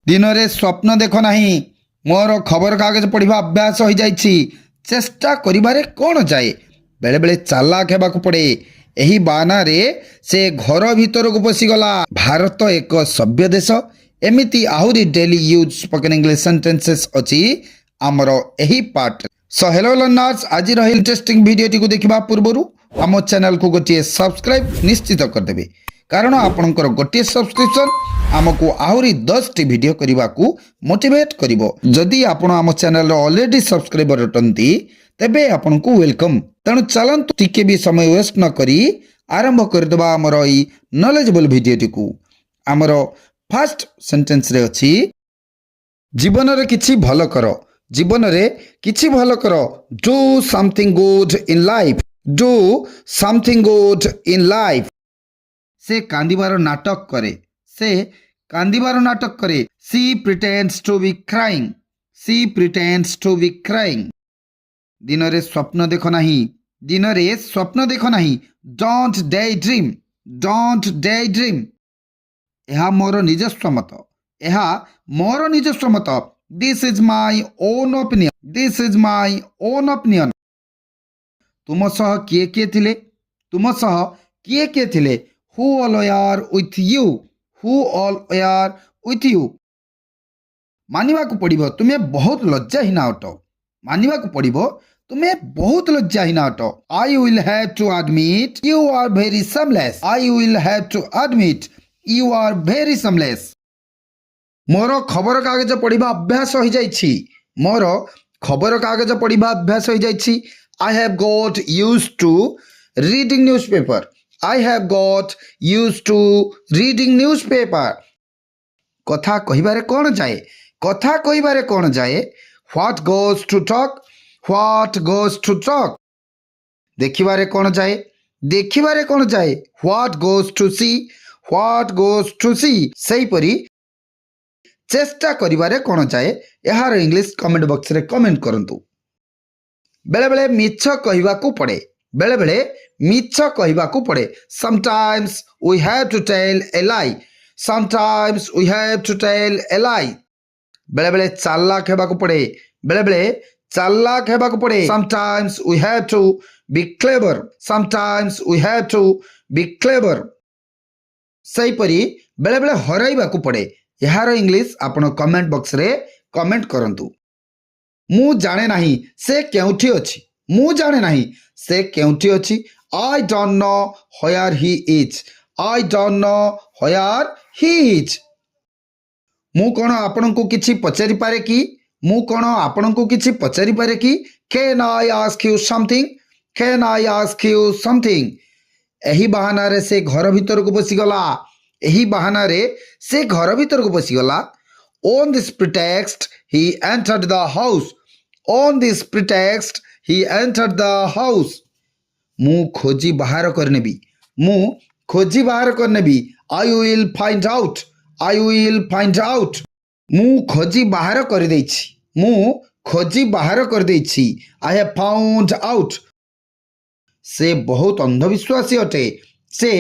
ଦିନରେ ସ୍ୱପ୍ନ ଦେଖ ନାହିଁ। ମୋର ଖବରକାଗଜ ପଢ଼ିବା ଅଭ୍ୟାସ ହୋଇଯାଇଛି। ଚେଷ୍ଟା କରିବାରେ କ'ଣ ଯାଏ? ବେଳେବେଳେ ଚାଲାକ ହେବାକୁ ପଡ଼େ। ଏହି ବାହାନାରେ ସେ ଘର ଭିତରକୁ ପଶିଗଲା। ଭାରତ ଏକ ସଭ୍ୟ ଦେଶ। ଏମିତି ଆହୁରି daily use spoken English sentences ଅଛି ଆମର ଏହି ପାର୍ଟ। ସୋ ହେଲୋ ଲର୍ଣ୍ଣର୍ସ, ଆଜିର ଇଣ୍ଟରେଷ୍ଟିଂ ଭିଡ଼ିଓଟିକୁ ଦେଖିବା ପୂର୍ବରୁ ଆମ ଚ୍ୟାନେଲକୁ ଗୋଟିଏ ସବସ୍କ୍ରାଇବ୍ ନିଶ୍ଚିତ କରିଦେବେ, କାରଣ ଆପଣଙ୍କର ଗୋଟିଏ ସବସ୍କ୍ରିପସନ୍ ଆମକୁ ଆହୁରି 10ଟି ଭିଡ଼ିଓ କରିବାକୁ ମୋଟିଭେଟ୍ କରିବ। ଯଦି ଆପଣ ଆମ ଚ୍ୟାନେଲର ଅଲରେଡ଼ି ସବସ୍କ୍ରାଇବର ଅଟନ୍ତି ତେବେ ଆପଣଙ୍କୁ ୱେଲକମ୍। ତେଣୁ ଚାଲନ୍ତୁ ଟିକେ ବି ସମୟ ୱେଷ୍ଟ ନ କରି ଆରମ୍ଭ କରିଦେବା ଆମର ଏଇ ନଲେଜେବଲ୍ ଭିଡ଼ିଓଟିକୁ। ଆମର ଫାର୍ଷ୍ଟ ସେଣ୍ଟେନ୍ସରେ ଅଛି, ଜୀବନରେ କିଛି ଭଲ କର। ଜୀବନରେ କିଛି ଭଲ କର। Do something good in life. Do something good in life. ସେ କାନ୍ଦିବାର ନାଟକ କରେ। ସେ କାନ୍ଦିବାର ନାଟକ କରେ। She pretends to be crying. She pretends to be crying. ଦିନରେ ସ୍ୱପ୍ନ ଦେଖ ନାହିଁ। ଦିନରେ ସ୍ୱପ୍ନ ଦେଖ ନାହିଁ। Don't day dream. Don't day dream. ଏହା ମୋର ନିଜସ୍ୱ ମତ। ଏହା ମୋର ନିଜସ୍ୱ ମତ। This is my own opinion. This is my own opinion. ତୁମ ସହ କିଏ କିଏ ଥିଲେ? ତୁମ ସହ କିଏ କିଏ ଥିଲେ? Who all were with you. Who all were with you. ମାନିବାକୁ ପଡ଼ିବ ତୁମେ ବହୁତ ଲଜ୍ଜାହୀନ ଅଟ। ମାନିବାକୁ ପଡ଼ିବ ତୁମେ ବହୁତ ଲଜ୍ଜାହୀନ ଅଟ। I will have to admit you are very seamless. I will have to admit you are very seamless. ମୋର ଖବରକାଗଜ ପଢ଼ିବା ଅଭ୍ୟାସ ହୋଇଯାଇଛି। ମୋର ଖବରକାଗଜ ପଢ଼ିବା ଅଭ୍ୟାସ ହୋଇଯାଇଛି। I have got used to reading newspaper. I have got used to reading newspaper. କଥା କହିବାରେ କ'ଣ ଯାଏ? କଥା କହିବାରେ କ'ଣ ଯାଏ? What goes to talk? What goes to talk? ଦେଖିବାରେ କ'ଣ ଯାଏ? ଦେଖିବାରେ କ'ଣ ଯାଏ? What goes to see? What goes to see? ସେହିପରି ଚେଷ୍ଟା କରିବାରେ କ'ଣ ଯାଏ? ଏହାର ଇଂଲିଶ କମେଣ୍ଟ ବକ୍ସରେ କମେଣ୍ଟ କରନ୍ତୁ। ବେଳେବେଳେ ମିଛ କହିବାକୁ ପଡ଼େ। ବେଳେବେଳେ ମିଛ କହିବାକୁ ପଡ଼େ। Sometimes we have to tell a lie. Sometimes we have to tell a lie. ବେଳେବେଳେ ଚାଲାକ ହେବାକୁ ପଡ଼େ। ବେଳେବେଳେ ଚାଲାକ ହେବାକୁ ପଡ଼େ। Sometimes we have to be clever. Sometimes we have to be clever. ସେହିପରି ବେଳେବେଳେ ହରାଇବାକୁ ପଡ଼େ। ଏହାର ଇଂଲିଶ ଆପଣ କମେଣ୍ଟ ବକ୍ସରେ କମେଣ୍ଟ କରନ୍ତୁ। ମୁଁ ଜାଣେ ନାହିଁ ସେ କେଉଁଠି ଅଛି। ମୁଁ ଜାଣେ ନାହିଁ ସେ କେଉଁଠି ଅଛି। I don't know where he is. I don't know where he is. ମୁଁ କ'ଣ ଆପଣଙ୍କୁ କିଛି ପଚାରିପାରେ କି? ମୁଁ କ'ଣ ଆପଣଙ୍କୁ କିଛି ପଚାରିପାରେ କି? Can I ask you something? Can I ask you something? ଏହି ବାହାନାରେ ସେ ଘର ଭିତରକୁ ପଶିଗଲା। ଏହି ବାହାନାରେ ସେ ଘର ଭିତରକୁ ପଶିଗଲା। On this pretext he entered the house. On this pretext he entered the house. ମୁଁ ଖୋଜି ବାହାର କରିନେବି। ମୁଁ ଖୋଜି ବାହାର କରିନେବି। I will find out. I will find out. ମୁଁ ଖୋଜି ବାହାର କରିଦେଇଛି। ମୁଁ ଖୋଜି ବାହାର କରିଦେଇଛି। I have found out. ସେ ବହୁତ ଅନ୍ଧବିଶ୍ୱାସୀ ଅଟେ। ସେ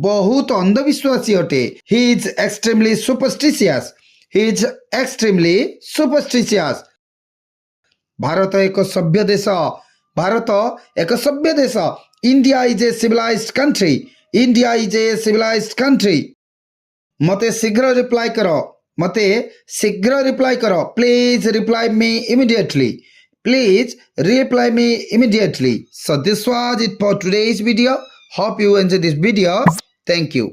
ବହୁତ ଅନ୍ଧବିଶ୍ୱାସୀ ଅଟେ। He is extremely superstitious. He is extremely superstitious. Bharat ଏକ ସଭ୍ୟ ଦେଶ। ଭାରତ ଏକ ସଭ୍ୟ ଦେଶ। India is a civilized country. India is a civilized country. ମୋତେ ଶୀଘ୍ର ରିପ୍ଲାଏ କର। ମୋତେ ଶୀଘ୍ର ରିପ୍ଲାଏ କର। Please reply me immediately. Please reply me immediately. So this was it for today's video. Hope you enjoyed this video. Thank you.